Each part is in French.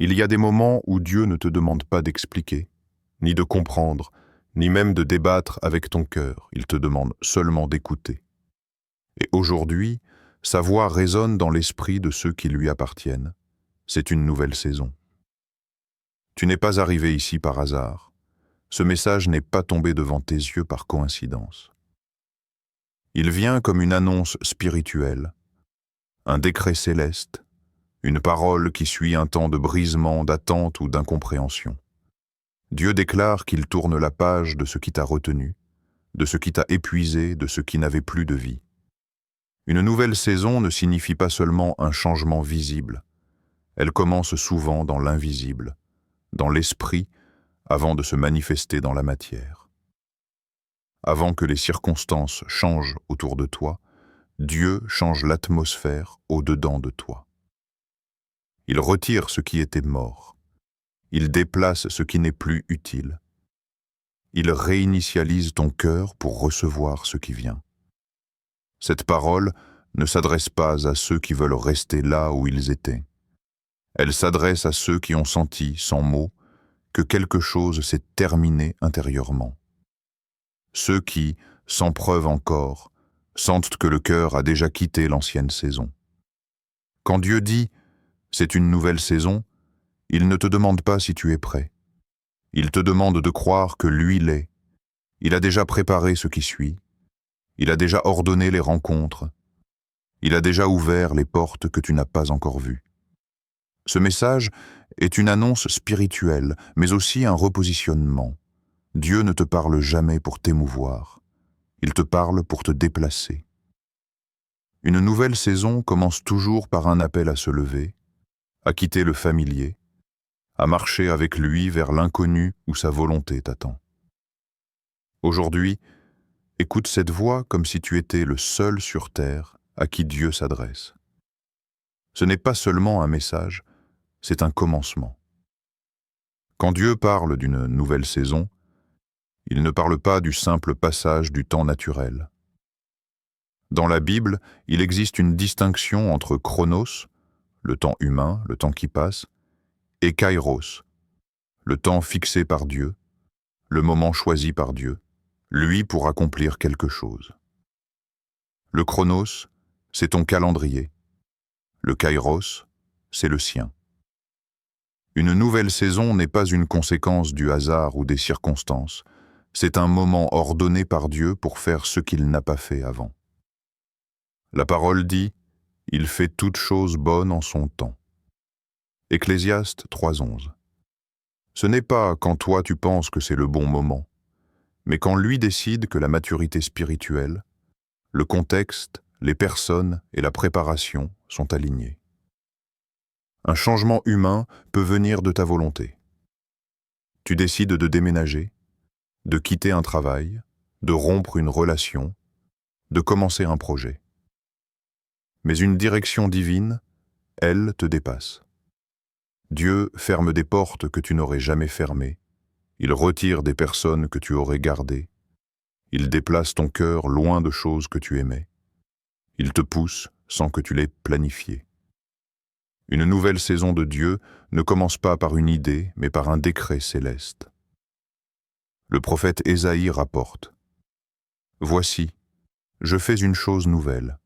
Il y a des moments où Dieu ne te demande pas d'expliquer, ni de comprendre, ni même de débattre avec ton cœur. Il te demande seulement d'écouter. Et aujourd'hui, sa voix résonne dans l'esprit de ceux qui lui appartiennent. C'est une nouvelle saison. Tu n'es pas arrivé ici par hasard. Ce message n'est pas tombé devant tes yeux par coïncidence. Il vient comme une annonce spirituelle, un décret céleste, une parole qui suit un temps de brisement, d'attente ou d'incompréhension. Dieu déclare qu'il tourne la page de ce qui t'a retenu, de ce qui t'a épuisé, de ce qui n'avait plus de vie. Une nouvelle saison ne signifie pas seulement un changement visible. Elle commence souvent dans l'invisible, dans l'esprit, avant de se manifester dans la matière. Avant que les circonstances changent autour de toi, Dieu change l'atmosphère au-dedans de toi. Il retire ce qui était mort. Il déplace ce qui n'est plus utile. Il réinitialise ton cœur pour recevoir ce qui vient. Cette parole ne s'adresse pas à ceux qui veulent rester là où ils étaient. Elle s'adresse à ceux qui ont senti, sans mots, que quelque chose s'est terminé intérieurement. Ceux qui, sans preuve encore, sentent que le cœur a déjà quitté l'ancienne saison. Quand Dieu dit « c'est une nouvelle saison », il ne te demande pas si tu es prêt. Il te demande de croire que lui l'est. Il a déjà préparé ce qui suit. Il a déjà ordonné les rencontres. Il a déjà ouvert les portes que tu n'as pas encore vues. Ce message est une annonce spirituelle, mais aussi un repositionnement. Dieu ne te parle jamais pour t'émouvoir. Il te parle pour te déplacer. Une nouvelle saison commence toujours par un appel à se lever, à quitter le familier, à marcher avec lui vers l'inconnu où sa volonté t'attend. Aujourd'hui, écoute cette voix comme si tu étais le seul sur terre à qui Dieu s'adresse. Ce n'est pas seulement un message, c'est un commencement. Quand Dieu parle d'une nouvelle saison, il ne parle pas du simple passage du temps naturel. Dans la Bible, il existe une distinction entre chronos, le temps humain, le temps qui passe, et kairos, le temps fixé par Dieu, le moment choisi par Dieu, lui pour accomplir quelque chose. Le chronos, c'est ton calendrier. Le kairos, c'est le sien. Une nouvelle saison n'est pas une conséquence du hasard ou des circonstances. C'est un moment ordonné par Dieu pour faire ce qu'il n'a pas fait avant. La parole dit « Il fait toutes choses bonnes en son temps ». Ecclésiaste 3,11. Ce n'est pas quand toi tu penses que c'est le bon moment, mais quand lui décide que la maturité spirituelle, le contexte, les personnes et la préparation sont alignés. Un changement humain peut venir de ta volonté. Tu décides de déménager, de quitter un travail, de rompre une relation, de commencer un projet. Mais une direction divine, elle, te dépasse. Dieu ferme des portes que tu n'aurais jamais fermées, il retire des personnes que tu aurais gardées, il déplace ton cœur loin de choses que tu aimais, il te pousse sans que tu l'aies planifié. Une nouvelle saison de Dieu ne commence pas par une idée, mais par un décret céleste. Le prophète Ésaïe rapporte « Voici, je fais une chose nouvelle.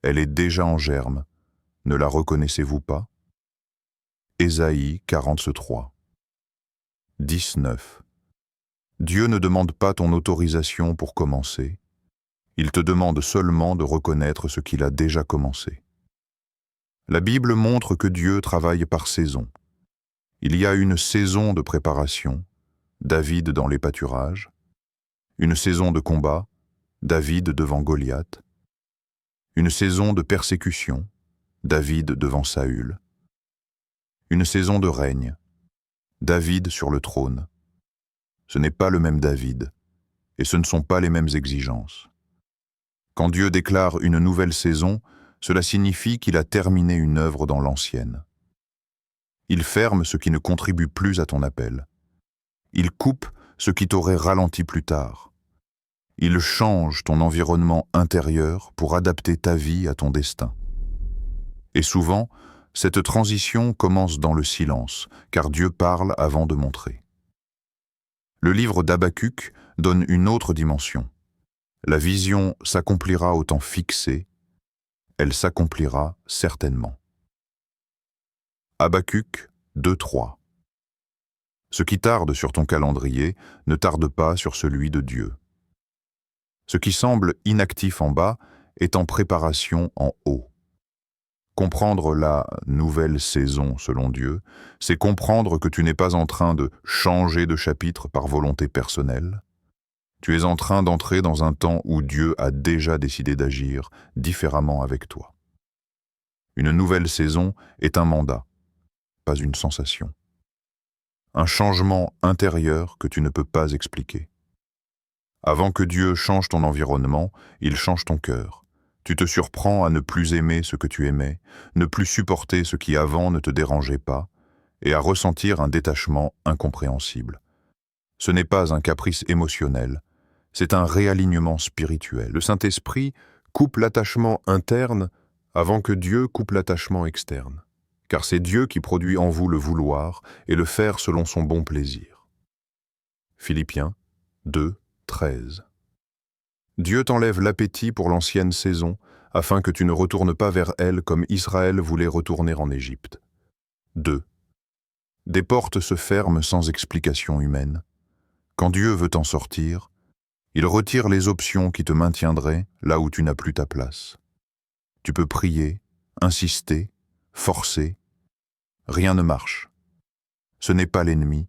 Elle est déjà en germe. Ne la reconnaissez-vous pas » Ésaïe 43. 19. Dieu ne demande pas ton autorisation pour commencer. Il te demande seulement de reconnaître ce qu'il a déjà commencé. La Bible montre que Dieu travaille par saison. Il y a une saison de préparation, David dans les pâturages, une saison de combat, David devant Goliath, une saison de persécution, David devant Saül, une saison de règne, David sur le trône. Ce n'est pas le même David, et ce ne sont pas les mêmes exigences. Quand Dieu déclare une nouvelle saison, cela signifie qu'il a terminé une œuvre dans l'ancienne. Il ferme ce qui ne contribue plus à ton appel. Il coupe ce qui t'aurait ralenti plus tard. Il change ton environnement intérieur pour adapter ta vie à ton destin. Et souvent, Cette transition commence dans le silence, car Dieu parle avant de montrer. Le livre d'Habacuc donne une autre dimension. La vision s'accomplira au temps fixé, elle s'accomplira certainement. Habacuc 2:3. Ce qui tarde sur ton calendrier ne tarde pas sur celui de Dieu. Ce qui semble inactif en bas est en préparation en haut. Comprendre la nouvelle saison selon Dieu, c'est comprendre que tu n'es pas en train de changer de chapitre par volonté personnelle. Tu es en train d'entrer dans un temps où Dieu a déjà décidé d'agir différemment avec toi. Une nouvelle saison est un mandat, pas une sensation. Un changement intérieur que tu ne peux pas expliquer. Avant que Dieu change ton environnement, il change ton cœur. Tu te surprends à ne plus aimer ce que tu aimais, ne plus supporter ce qui avant ne te dérangeait pas, et à ressentir un détachement incompréhensible. Ce n'est pas un caprice émotionnel, c'est un réalignement spirituel. Le Saint-Esprit coupe l'attachement interne avant que Dieu coupe l'attachement externe, car c'est Dieu qui produit en vous le vouloir et le faire selon son bon plaisir. Philippiens 2:13. Dieu t'enlève l'appétit pour l'ancienne saison, afin que tu ne retournes pas vers elle comme Israël voulait retourner en Égypte. 2. Des portes se ferment sans explication humaine. Quand Dieu veut t'en sortir, il retire les options qui te maintiendraient là où tu n'as plus ta place. Tu peux prier, insister, forcer. Rien ne marche. Ce n'est pas l'ennemi,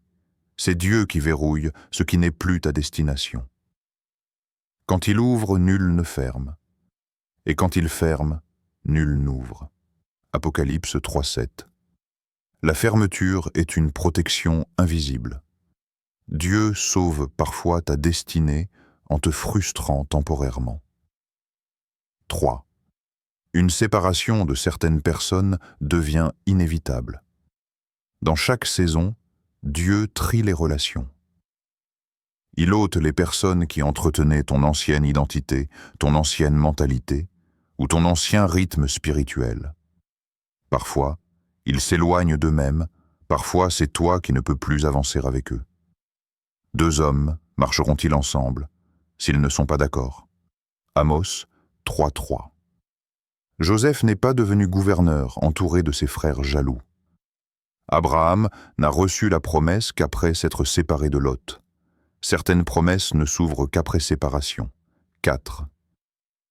c'est Dieu qui verrouille ce qui n'est plus ta destination. Quand il ouvre, nul ne ferme. Et quand il ferme, nul n'ouvre. Apocalypse 3:7. La fermeture est une protection invisible. Dieu sauve parfois ta destinée en te frustrant temporairement. 3. Une séparation de certaines personnes devient inévitable. Dans chaque saison, Dieu trie les relations. Il ôte les personnes qui entretenaient ton ancienne identité, ton ancienne mentalité ou ton ancien rythme spirituel. Parfois, ils s'éloignent d'eux-mêmes, parfois c'est toi qui ne peux plus avancer avec eux. Deux hommes marcheront-ils ensemble s'ils ne sont pas d'accord? Amos 3:3. Joseph n'est pas devenu gouverneur entouré de ses frères jaloux. Abraham n'a reçu la promesse qu'après s'être séparé de Lot. Certaines promesses ne s'ouvrent qu'après séparation. 4.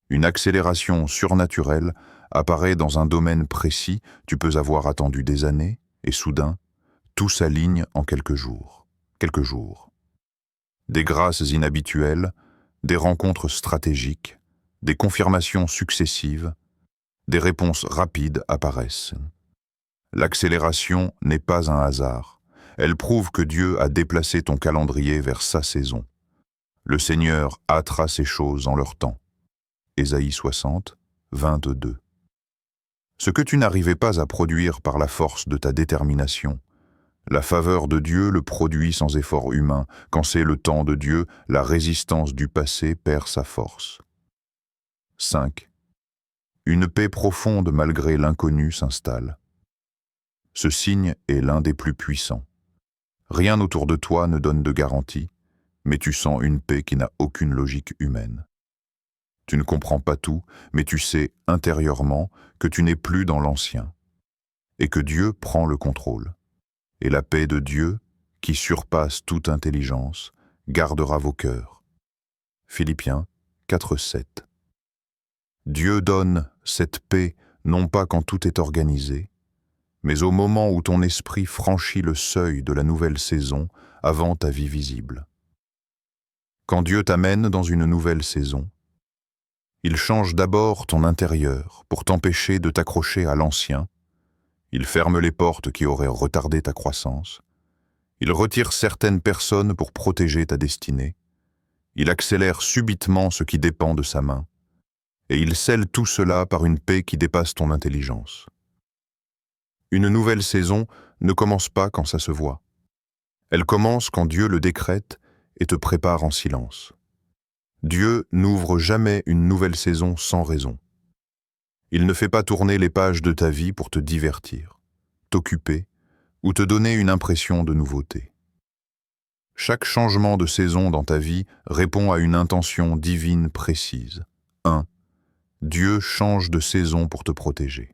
Une accélération surnaturelle apparaît dans un domaine précis, tu peux avoir attendu des années, et soudain, tout s'aligne en quelques jours. Des grâces inhabituelles, des rencontres stratégiques, des confirmations successives, des réponses rapides apparaissent. L'accélération n'est pas un hasard. Elle prouve que Dieu a déplacé ton calendrier vers sa saison. Le Seigneur hâtera ces choses en leur temps. Ésaïe 60, 22. Ce que tu n'arrivais pas à produire par la force de ta détermination, la faveur de Dieu le produit sans effort humain. Quand c'est le temps de Dieu, la résistance du passé perd sa force. 5. Une paix profonde malgré l'inconnu s'installe. Ce signe est l'un des plus puissants. Rien autour de toi ne donne de garantie, mais tu sens une paix qui n'a aucune logique humaine. Tu ne comprends pas tout, mais tu sais intérieurement que tu n'es plus dans l'ancien, et que Dieu prend le contrôle. Et la paix de Dieu, qui surpasse toute intelligence, gardera vos cœurs. Philippiens 4:7. Dieu donne cette paix non pas quand tout est organisé, mais au moment où ton esprit franchit le seuil de la nouvelle saison avant ta vie visible. Quand Dieu t'amène dans une nouvelle saison, il change d'abord ton intérieur pour t'empêcher de t'accrocher à l'ancien. Il ferme les portes qui auraient retardé ta croissance. Il retire certaines personnes pour protéger ta destinée. Il accélère subitement ce qui dépend de sa main. Et il scelle tout cela par une paix qui dépasse ton intelligence. Une nouvelle saison ne commence pas quand ça se voit. Elle commence quand Dieu le décrète et te prépare en silence. Dieu n'ouvre jamais une nouvelle saison sans raison. Il ne fait pas tourner les pages de ta vie pour te divertir, t'occuper ou te donner une impression de nouveauté. Chaque changement de saison dans ta vie répond à une intention divine précise. 1. Dieu change de saison pour te protéger.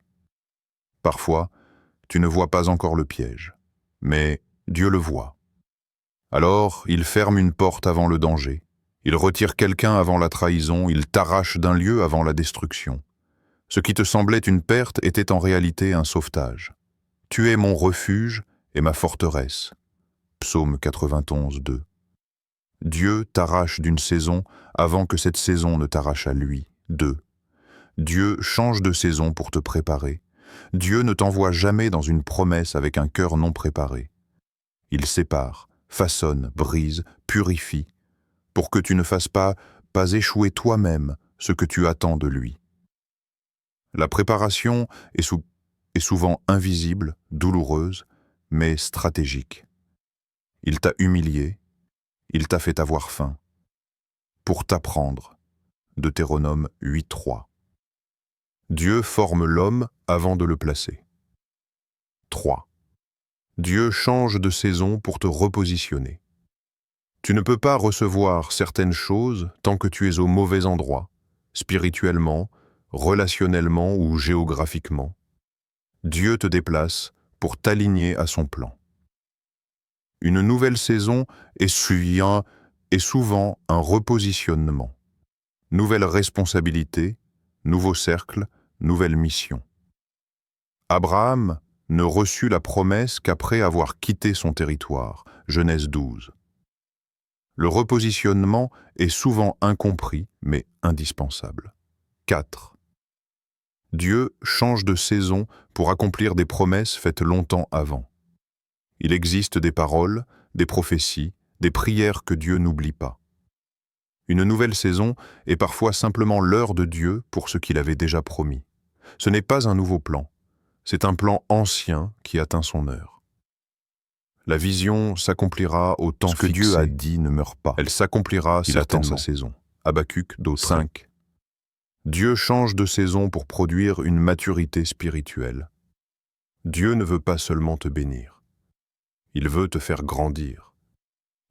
Parfois, tu ne vois pas encore le piège, mais Dieu le voit. Alors, il ferme une porte avant le danger, il retire quelqu'un avant la trahison, il t'arrache d'un lieu avant la destruction. Ce qui te semblait une perte était en réalité un sauvetage. Tu es mon refuge et ma forteresse. Psaume 91, 2. Dieu t'arrache d'une saison avant que cette saison ne t'arrache à lui. 2. Dieu change de saison pour te préparer. Dieu ne t'envoie jamais dans une promesse avec un cœur non préparé. Il sépare, façonne, brise, purifie, pour que tu ne fasses pas échouer toi-même ce que tu attends de lui. La préparation est souvent invisible, douloureuse, mais stratégique. Il t'a humilié, il t'a fait avoir faim. Pour t'apprendre. Deutéronome 8.3. Dieu forme l'homme avant de le placer. 3. Dieu change de saison pour te repositionner. Tu ne peux pas recevoir certaines choses tant que tu es au mauvais endroit, spirituellement, relationnellement ou géographiquement. Dieu te déplace pour t'aligner à son plan. Une nouvelle saison est souvent un repositionnement. Nouvelle responsabilité, nouveau cercle, nouvelle mission. Abraham ne reçut la promesse qu'après avoir quitté son territoire. Genèse 12. Le repositionnement est souvent incompris, mais indispensable. 4. Dieu change de saison pour accomplir des promesses faites longtemps avant. Il existe des paroles, des prophéties, des prières que Dieu n'oublie pas. Une nouvelle saison est parfois simplement l'heure de Dieu pour ce qu'il avait déjà promis. Ce n'est pas un nouveau plan, c'est un plan ancien qui atteint son heure. La vision s'accomplira au temps fixé. Ce que Dieu a dit ne meurt pas. Elle s'accomplira, il attend sa saison. Habacuc 5. Dieu change de saison pour produire une maturité spirituelle. Dieu ne veut pas seulement te bénir. Il veut te faire grandir.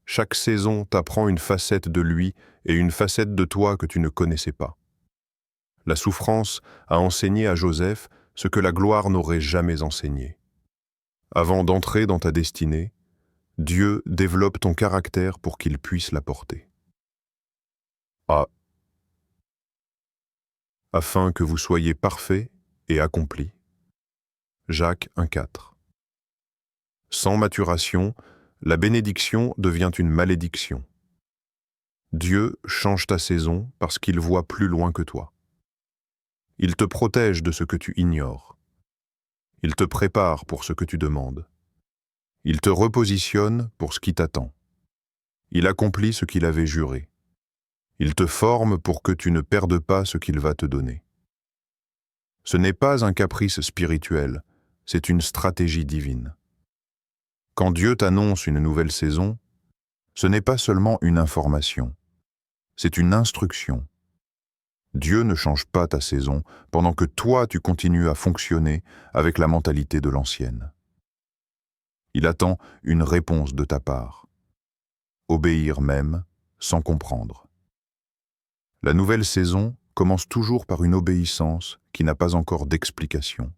Chaque saison t'apprend une facette de lui et une facette de toi que tu ne connaissais pas. La souffrance a enseigné à Joseph ce que la gloire n'aurait jamais enseigné. Avant d'entrer dans ta destinée, Dieu développe ton caractère pour qu'il puisse la porter. Afin que vous soyez parfaits et accomplis. Jacques 1,4. Sans maturation, la bénédiction devient une malédiction. Dieu change ta saison parce qu'il voit plus loin que toi. Il te protège de ce que tu ignores. Il te prépare pour ce que tu demandes. Il te repositionne pour ce qui t'attend. Il accomplit ce qu'il avait juré. Il te forme pour que tu ne perdes pas ce qu'il va te donner. Ce n'est pas un caprice spirituel, c'est une stratégie divine. Quand Dieu t'annonce une nouvelle saison, ce n'est pas seulement une information, c'est une instruction. Dieu ne change pas ta saison pendant que toi tu continues à fonctionner avec la mentalité de l'ancienne. Il attend une réponse de ta part. Obéir même sans comprendre. La nouvelle saison commence toujours par une obéissance qui n'a pas encore d'explication.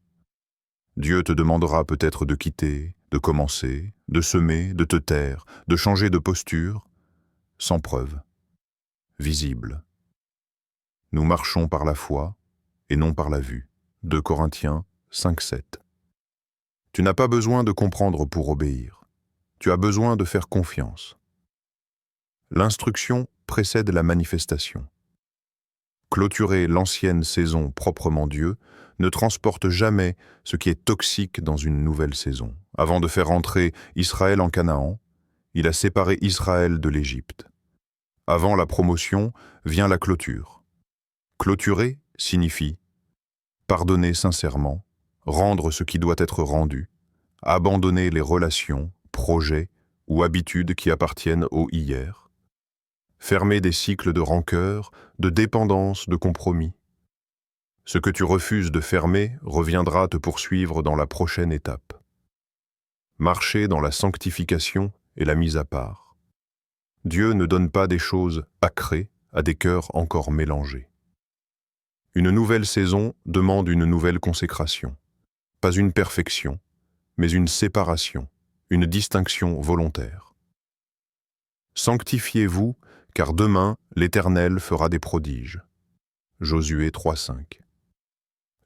Dieu te demandera peut-être de quitter, de commencer, de semer, de te taire, de changer de posture, sans preuve, visible. Nous marchons par la foi et non par la vue. 2 Corinthiens 5,7. Tu n'as pas besoin de comprendre pour obéir. Tu as besoin de faire confiance. L'instruction précède la manifestation. Clôturer l'ancienne saison proprement Dieu ne transporte jamais ce qui est toxique dans une nouvelle saison. Avant de faire entrer Israël en Canaan, il a séparé Israël de l'Égypte. Avant la promotion vient la clôture. Clôturer signifie pardonner sincèrement, rendre ce qui doit être rendu, abandonner les relations, projets ou habitudes qui appartiennent au hier, fermer des cycles de rancœur, de dépendance, de compromis. Ce que tu refuses de fermer reviendra te poursuivre dans la prochaine étape. Marcher dans la sanctification et la mise à part. Dieu ne donne pas des choses acrées à des cœurs encore mélangés. Une nouvelle saison demande une nouvelle consécration. Pas une perfection, mais une séparation, une distinction volontaire. Sanctifiez-vous, car demain l'Éternel fera des prodiges. Josué 3,5.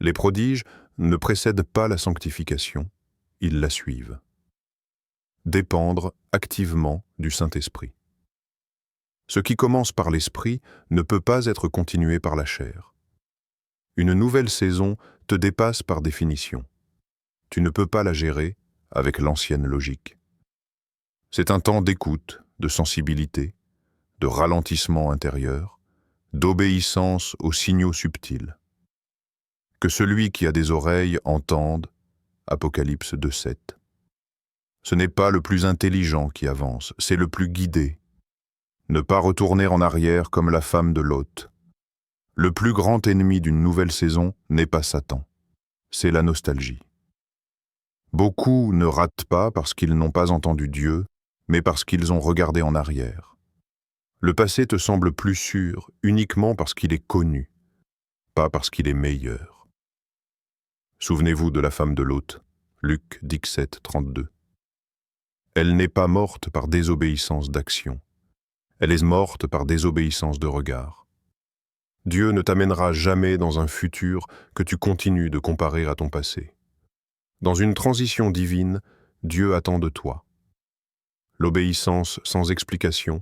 Les prodiges ne précèdent pas la sanctification, ils la suivent. Dépendre activement du Saint-Esprit. Ce qui commence par l'Esprit ne peut pas être continué par la chair. Une nouvelle saison te dépasse par définition. Tu ne peux pas la gérer avec l'ancienne logique. C'est un temps d'écoute, de sensibilité, de ralentissement intérieur, d'obéissance aux signaux subtils. Que celui qui a des oreilles entende, Apocalypse 2,7. Ce n'est pas le plus intelligent qui avance, c'est le plus guidé. Ne pas retourner en arrière comme la femme de Lot. Le plus grand ennemi d'une nouvelle saison n'est pas Satan, c'est la nostalgie. Beaucoup ne ratent pas parce qu'ils n'ont pas entendu Dieu, mais parce qu'ils ont regardé en arrière. Le passé te semble plus sûr uniquement parce qu'il est connu, pas parce qu'il est meilleur. Souvenez-vous de la femme de Lot, Luc 17, 32. Elle n'est pas morte par désobéissance d'action. Elle est morte par désobéissance de regard. Dieu ne t'amènera jamais dans un futur que tu continues de comparer à ton passé. Dans une transition divine, Dieu attend de toi l'obéissance sans explication,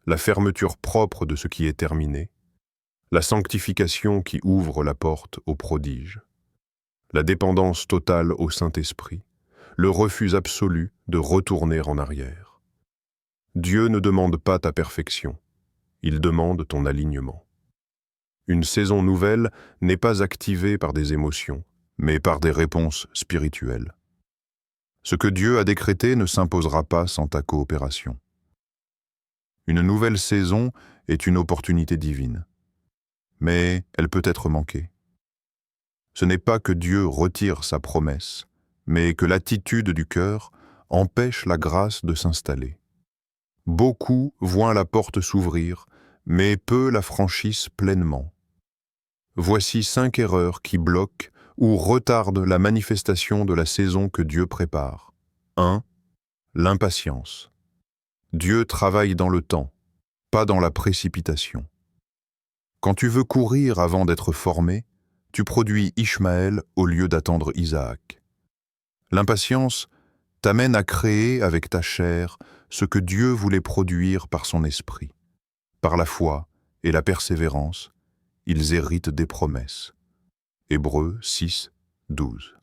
la fermeture propre de ce qui est terminé, la sanctification qui ouvre la porte au prodige, la dépendance totale au Saint-Esprit, le refus absolu de retourner en arrière. Dieu ne demande pas ta perfection, il demande ton alignement. Une saison nouvelle n'est pas activée par des émotions, mais par des réponses spirituelles. Ce que Dieu a décrété ne s'imposera pas sans ta coopération. Une nouvelle saison est une opportunité divine, mais elle peut être manquée. Ce n'est pas que Dieu retire sa promesse, mais que l'attitude du cœur empêche la grâce de s'installer. Beaucoup voient la porte s'ouvrir, mais peu la franchissent pleinement. Voici 5 erreurs qui bloquent ou retardent la manifestation de la saison que Dieu prépare. 1. L'impatience. Dieu travaille dans le temps, pas dans la précipitation. Quand tu veux courir avant d'être formé, tu produis Ishmaël au lieu d'attendre Isaac. L'impatience t'amène à créer avec ta chair ce que Dieu voulait produire par son esprit. Par la foi et la persévérance, ils héritent des promesses. Hébreux 6, 12.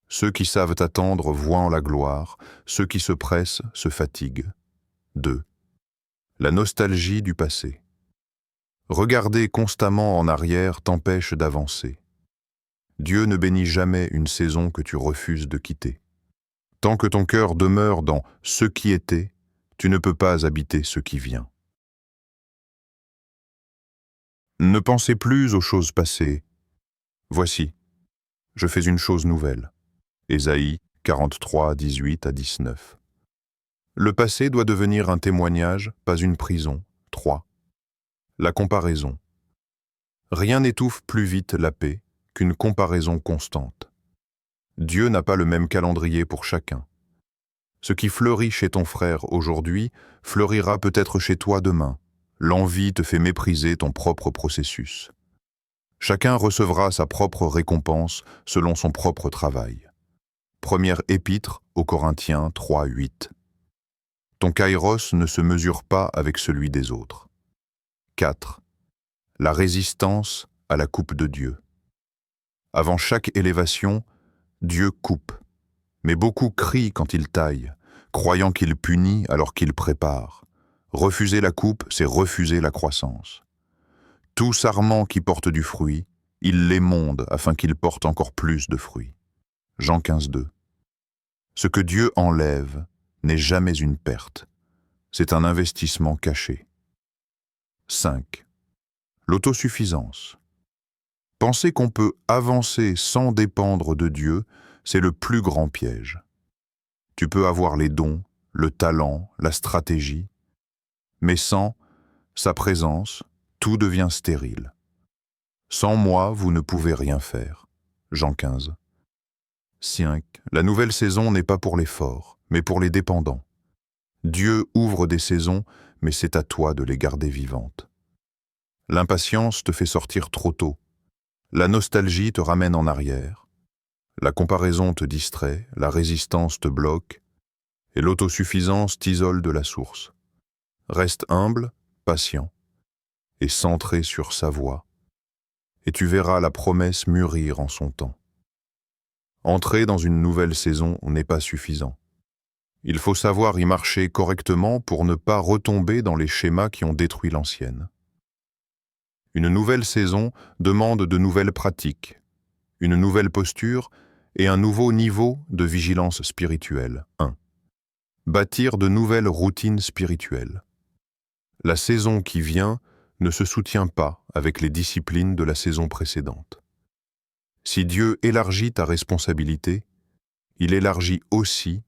Ceux qui savent attendre voient en la gloire, ceux qui se pressent se fatiguent. 2. La nostalgie du passé. Regarder constamment en arrière t'empêche d'avancer. Dieu ne bénit jamais une saison que tu refuses de quitter. Tant que ton cœur demeure dans ce qui était, tu ne peux pas habiter ce qui vient. Ne pensez plus aux choses passées. Voici, je fais une chose nouvelle. Ésaïe 43, 18 à 19. Le passé doit devenir un témoignage, pas une prison. 3. La comparaison. Rien n'étouffe plus vite la paix qu'une comparaison constante. Dieu n'a pas le même calendrier pour chacun. Ce qui fleurit chez ton frère aujourd'hui fleurira peut-être chez toi demain. L'envie te fait mépriser ton propre processus. Chacun recevra sa propre récompense selon son propre travail. Première épître aux Corinthiens 3, 8. Ton kairos ne se mesure pas avec celui des autres. 4. La résistance à la coupe de Dieu. Avant chaque élévation, Dieu coupe. Mais beaucoup crient quand il taille, croyant qu'il punit alors qu'il prépare. Refuser la coupe, c'est refuser la croissance. Tout sarment qui porte du fruit, il l'émonde afin qu'il porte encore plus de fruits. Jean 15, 2. Ce que Dieu enlève n'est jamais une perte. C'est un investissement caché. 5. L'autosuffisance. Penser qu'on peut avancer sans dépendre de Dieu, c'est le plus grand piège. Tu peux avoir les dons, le talent, la stratégie, mais sans sa présence, tout devient stérile. Sans moi, vous ne pouvez rien faire. Jean 15. 5. La nouvelle saison n'est pas pour les forts, mais pour les dépendants. Dieu ouvre des saisons, mais c'est à toi de les garder vivantes. L'impatience te fait sortir trop tôt. La nostalgie te ramène en arrière. La comparaison te distrait, la résistance te bloque, et l'autosuffisance t'isole de la source. Reste humble, patient, et centré sur sa voie, et tu verras la promesse mûrir en son temps. Entrer dans une nouvelle saison n'est pas suffisant. Il faut savoir y marcher correctement pour ne pas retomber dans les schémas qui ont détruit l'ancienne. Une nouvelle saison demande de nouvelles pratiques, une nouvelle posture et un nouveau niveau de vigilance spirituelle. 1. Bâtir de nouvelles routines spirituelles. La saison qui vient ne se soutient pas avec les disciplines de la saison précédente. Si Dieu élargit ta responsabilité, il élargit aussi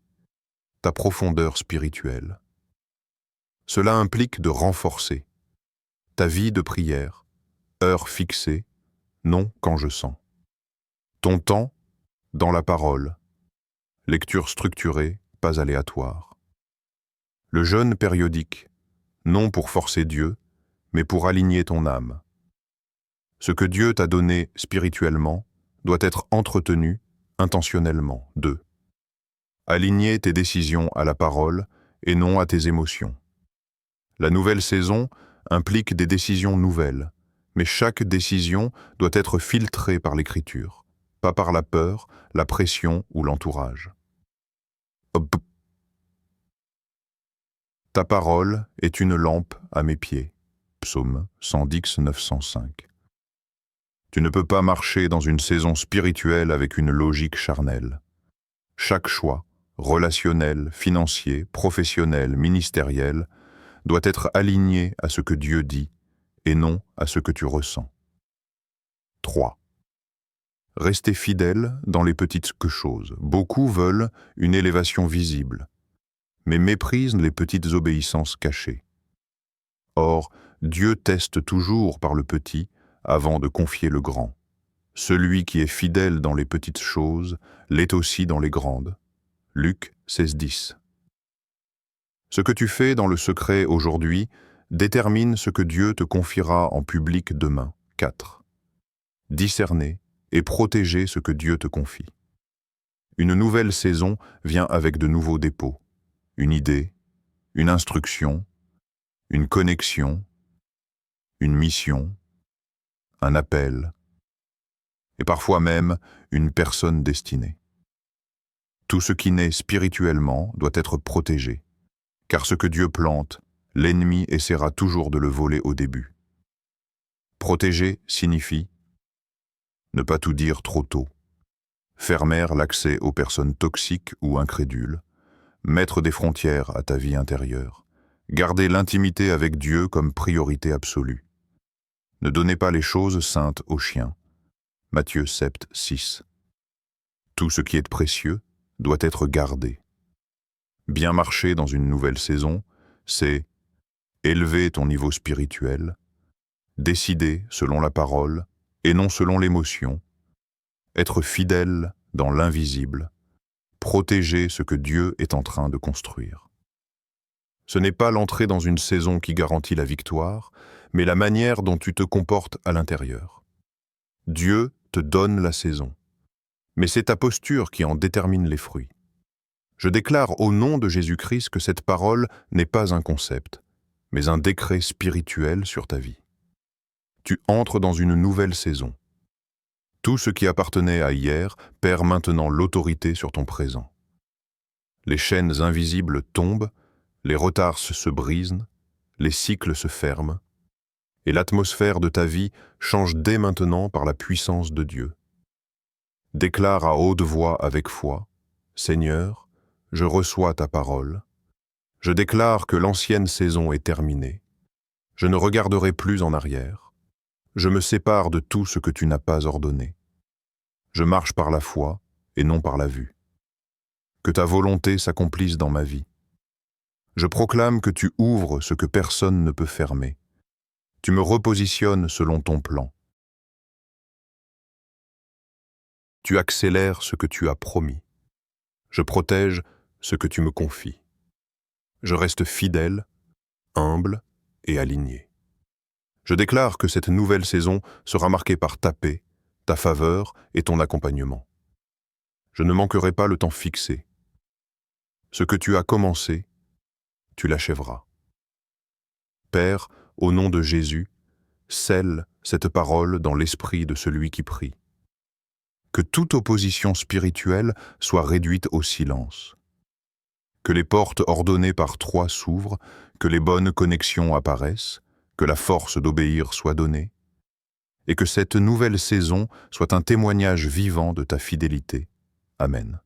ta profondeur spirituelle. Cela implique de renforcer ta vie de prière, heure fixée, non quand je sens. Ton temps dans la parole, lecture structurée, pas aléatoire. Le jeûne périodique, non pour forcer Dieu, mais pour aligner ton âme. Ce que Dieu t'a donné spirituellement doit être entretenu intentionnellement. 2. Aligner tes décisions à la parole et non à tes émotions. La nouvelle saison implique des décisions nouvelles, mais chaque décision doit être filtrée par l'Écriture, pas par la peur, la pression ou l'entourage. Ta parole est une lampe à mes pieds. Psaume 110, 905. Tu ne peux pas marcher dans une saison spirituelle avec une logique charnelle. Chaque choix, relationnel, financier, professionnel, ministériel, doit être aligné à ce que Dieu dit et non à ce que tu ressens. 3. Rester fidèle dans les petites choses. Beaucoup veulent une élévation visible, mais méprisent les petites obéissances cachées. Or, Dieu teste toujours par le petit avant de confier le grand. Celui qui est fidèle dans les petites choses l'est aussi dans les grandes. Luc 16:10. Ce que tu fais dans le secret aujourd'hui détermine ce que Dieu te confiera en public demain. 4. Discerner et protéger ce que Dieu te confie. Une nouvelle saison vient avec de nouveaux dépôts. Une idée, une instruction, une connexion, une mission, un appel, et parfois même une personne destinée. Tout ce qui naît spirituellement doit être protégé, car ce que Dieu plante, l'ennemi essaiera toujours de le voler au début. Protéger signifie ne pas tout dire trop tôt, fermer l'accès aux personnes toxiques ou incrédules, mettre des frontières à ta vie intérieure, garder l'intimité avec Dieu comme priorité absolue. Ne donnez pas les choses saintes aux chiens. Matthieu 7, 6. Tout ce qui est précieux doit être gardé. Bien marcher dans une nouvelle saison, c'est élever ton niveau spirituel, décider selon la parole et non selon l'émotion, être fidèle dans l'invisible, protéger ce que Dieu est en train de construire. Ce n'est pas l'entrée dans une saison qui garantit la victoire, mais la manière dont tu te comportes à l'intérieur. Dieu te donne la saison, mais c'est ta posture qui en détermine les fruits. Je déclare au nom de Jésus-Christ que cette parole n'est pas un concept, mais un décret spirituel sur ta vie. Tu entres dans une nouvelle saison. Tout ce qui appartenait à hier perd maintenant l'autorité sur ton présent. Les chaînes invisibles tombent, les retards se brisent, les cycles se ferment, et l'atmosphère de ta vie change dès maintenant par la puissance de Dieu. Déclare à haute voix avec foi, « Seigneur, je reçois ta parole. Je déclare que l'ancienne saison est terminée. Je ne regarderai plus en arrière. Je me sépare de tout ce que tu n'as pas ordonné. Je marche par la foi et non par la vue. Que ta volonté s'accomplisse dans ma vie. Je proclame que tu ouvres ce que personne ne peut fermer. Tu me repositionnes selon ton plan. Tu accélères ce que tu as promis. Je protège ce que tu me confies. Je reste fidèle, humble et aligné. Je déclare que cette nouvelle saison sera marquée par ta paix, ta faveur et ton accompagnement. Je ne manquerai pas le temps fixé. Ce que tu as commencé, tu l'achèveras. Père, au nom de Jésus, scelle cette parole dans l'esprit de celui qui prie. Que toute opposition spirituelle soit réduite au silence. Que les portes ordonnées par toi s'ouvrent, que les bonnes connexions apparaissent, que la force d'obéir soit donnée, et que cette nouvelle saison soit un témoignage vivant de ta fidélité. Amen.